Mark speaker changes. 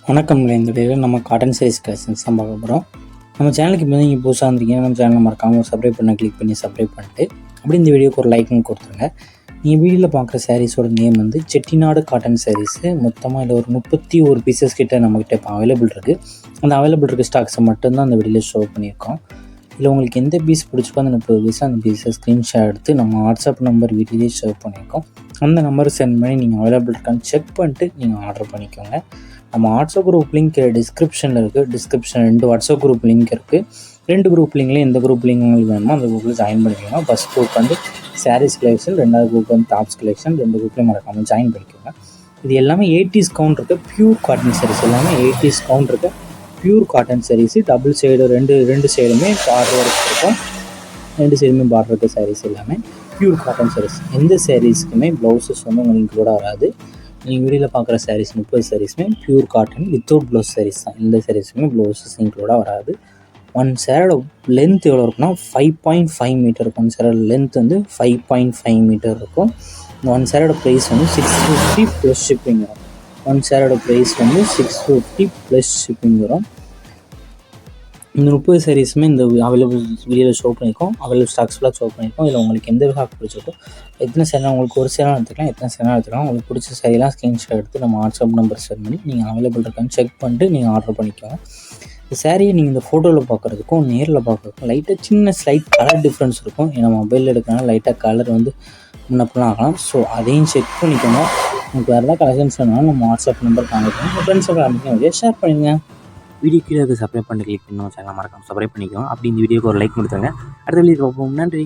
Speaker 1: வணக்கம். இந்த வீடியோவில் நம்ம காட்டன் சாரீஸ் கலெக்ஷன்ஸ் தான் பார்க்க போகிறோம். நம்ம சேனலுக்கு இப்போ நீங்கள் புதுசாக இருந்தீங்கன்னா நம்ம சேனலை மறக்காமல் சப்ஸ்கிரைப் கிளிக் பண்ணி சப்ஸ்கிரைப் பண்ணிட்டு அப்படி இந்த வீடியோக்கு ஒரு லைக்கும் கொடுத்துருங்க. நீங்கள் வீடியோவில் பார்க்குற சாரீஸோட நேம் வந்து செட்டிநாடு காட்டன் சாரீஸு. மொத்தமாக இதில் ஒரு 31 பீசஸ் கிட்ட நம்மக்கிட்ட இப்போ அவைலபிள் இருக்குது. அந்த அவைலபிள் இருக்க ஸ்டாக்ஸை மட்டும்தான் அந்த வீடியோவில் ஷோ பண்ணியிருக்கோம். இல்லை உங்களுக்கு எந்த பீஸ் பிடிச்சிருக்கோ அந்த 30 பீஸ் அந்த பீஸை ஸ்க்ரீன்ஷாட் எடுத்து நம்ம வாட்ஸ்அப் நம்பர் வீட்டிலேயே ஷேர் பண்ணியிருக்கோம். அந்த நம்பருக்கு சென்ட் பண்ணி நீங்கள் அவைலபிள் இருக்கான்னு செக் பண்ணிட்டு நீங்கள் ஆர்டர் பண்ணிக்கோங்க. நம்ம வாட்ஸ்அப் குரூப் லிங்க் டிஸ்கிரிப்ஷனில் இருக்குது. டிஸ்கிரிப்ஷன் 2 வாட்ஸ்அப் குரூப் லிங்க் இருக்குது. 2 குரூப் லிங்க்லேயும் எந்த குரூப் லிங்க் உங்களுக்கு வேணுமோ அந்த குரூப்பில் ஜாயின் பண்ணிக்கோங்க. ஃபஸ்ட் குரூப் வந்து சாரீஸ் கலெக்ஷன், 2வது குரூப் வந்து டாப்ஸ் கலெக்ஷன். 2 குரூப்லேயும் மறக்காமல் ஜாயின் பண்ணிக்கோங்க. இது எல்லாமே 80s கவுண்ட் இருக்குது. பியூர் காட்டன் சாரீஸ் எல்லாமே 80s கவுண்ட் இருக்குது. Pure cotton saris. Double side ரெண்டு சைடுமே பார்டர் ஒர்க் இருக்கும். 2 சைடுமே பார்டர் இருக்க சாரீஸ் எல்லாமே பியூர் காட்டன் சாரீஸ். எந்த சாரீஸ்க்குமே ப்ளவுஸஸ் வந்து உங்களுக்கு கூட வராது. நீங்கள் வீடியோவில் பார்க்குற சாரீஸ் 30 சாரீஸுமே pure cotton without blouse sarees தான். எந்த சாரீஸுமே ப்ளவுஸஸ் இன்க்ளூடாக வராது. ஒன் சேரோட லென்த் எவ்வளோ இருக்குன்னா 5.5 மீட்டர் இருக்கும். ஒன் சேரோட லென்த் வந்து 5.5 மீட்டர் இருக்கும். ஒன் சேரோட ப்ரைஸ் வந்து 650 ப்ளஸ் ஷிப்பிங் வரும். ஒன் சேரோட ப்ரைஸ் வந்து 650 ப்ளஸ் ஷிப்பிங் வரும். இந்த 30 சாரீஸுமே இந்த அவைலபிள் வீடியோவில் ஷோ பண்ணியிருக்கோம். அவைலபிள் ஸ்டாக்ஸ் ஃபுல்லாக ஷோ பண்ணியிருக்கோம். இதில் உங்களுக்கு எந்த ஸ்டாக் பிடிச்சிருக்கோ எத்தனை சேரீ உங்களுக்கு ஒரு சேரீ எடுத்துக்கலாம், எத்தனை சேரீ எடுத்துக்கலாம். உங்களுக்கு பிடிச்ச சாரீலாம் ஸ்க்ரீன்ஷாட் எடுத்து நம்ம வாட்ஸ்அப் நம்பர் சென்ட் பண்ணி நீங்கள் அவைலபிள் இருக்கான்னு செக் பண்ணிட்டு நீங்கள் ஆர்டர் பண்ணிக்கோங்க. இந்த சாரியை நீங்கள் இந்த ஃபோட்டோவில் பார்க்குறதுக்கும் நேரில் பார்க்குறதுக்கும் லைட்டாக சின்ன ஸ்லைட் கலர் டிஃப்ரென்ஸ் இருக்கும். ஏன்னா மொபைலில் எடுக்கிறனால லைட்டாக கலர் வந்து முன்னப்பெல்லாம் ஆகலாம். ஸோ அதையும் செக் பண்ணிக்கோங்க. உங்களுக்கு வேறு ஏதாவது கலெக்ஷன்ஸ் வேணாலும் நம்ம வாட்ஸ்அப் நம்பர் கான்டெக்ட் பண்ணி உங்கள் ஃப்ரெண்ட்ஸை காமிக்க ஷேர் பண்ணுங்க.
Speaker 2: வீடியோ கீழே சப்ஸ்கிரைப் பண்ணி கிளிக் பண்ணி சேனல் மறக்காம சப்ஸ்கிரைப் பண்ணிக்கோங்க. அப்படி இந்த வீடியோக்கு ஒரு லைக் கொடுத்துருங்க. அடுத்த வீடியோ பார்ப்போம். நன்றி.